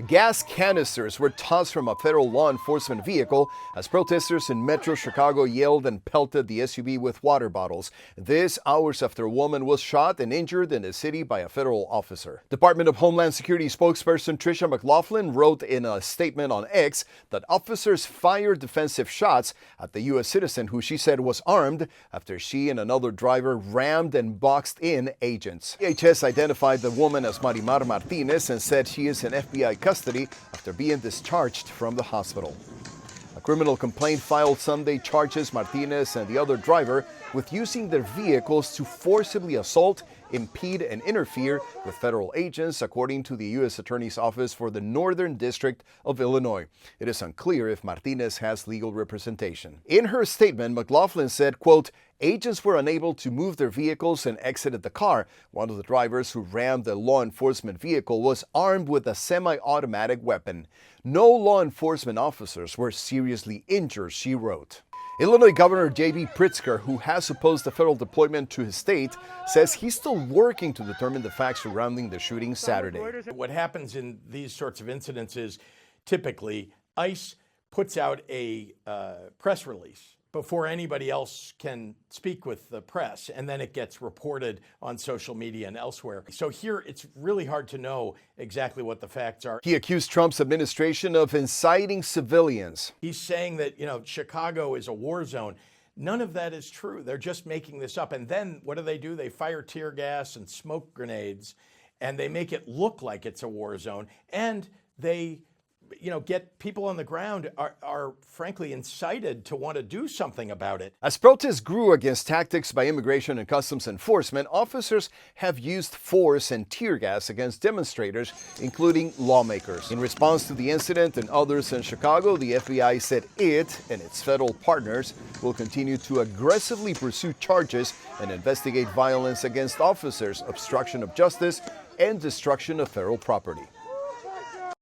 Gas canisters were tossed from a federal law enforcement vehicle as protesters in Metro Chicago yelled and pelted the SUV with water bottles. This hours after a woman was shot and injured in the city by a federal officer. Department of Homeland Security spokesperson Tricia McLaughlin wrote in a statement on X that officers fired defensive shots at the U.S. citizen who she said was armed after she and another driver rammed and boxed in agents. DHS identified the woman as Marimar Martinez and said she is in FBI custody after being discharged from the hospital. A criminal complaint filed Sunday charges Martinez and the other driver with using their vehicles to forcibly assault, impede, and interfere with federal agents, according to the U.S. Attorney's Office for the Northern District of Illinois. It is unclear if Martinez has legal representation. In her statement, McLaughlin said, quote, "Agents were unable to move their vehicles and exited the car. One of the drivers who rammed the law enforcement vehicle was armed with a semi-automatic weapon. No law enforcement officers were seriously injured," she wrote. Illinois Governor J.B. Pritzker, who has opposed the federal deployment to his state, says he's still working to determine the facts surrounding the shooting Saturday. What happens in these sorts of incidents is typically ICE puts out a press release before anybody else can speak with the press, and then it gets reported on social media and elsewhere. So here it's really hard to know exactly what the facts are. He accused Trump's administration of inciting civilians. He's saying that, Chicago is a war zone. None of that is true. They're just making this up. And then what do? They fire tear gas and smoke grenades, and they make it look like it's a war zone. And they get people on the ground are frankly incited to want to do something about it. As protests grew against tactics by Immigration and Customs Enforcement, officers have used force and tear gas against demonstrators, including lawmakers. In response to the incident and others in Chicago, the FBI said it and its federal partners will continue to aggressively pursue charges and investigate violence against officers, obstruction of justice, and destruction of federal property.